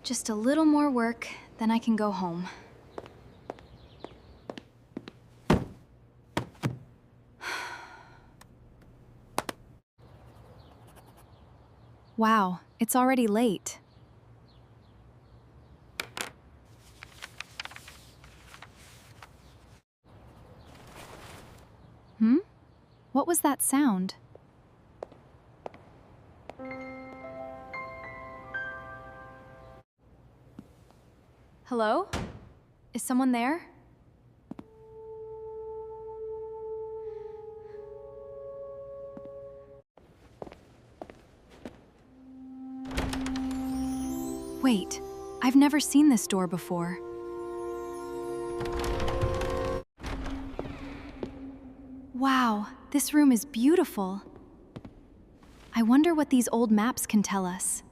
Just a little more work, then I can go home. Wow, it's already late. What was that sound? Hello? Is someone there? Wait, I've never seen this door before. Wow, this room is beautiful. I wonder what these old maps can tell us.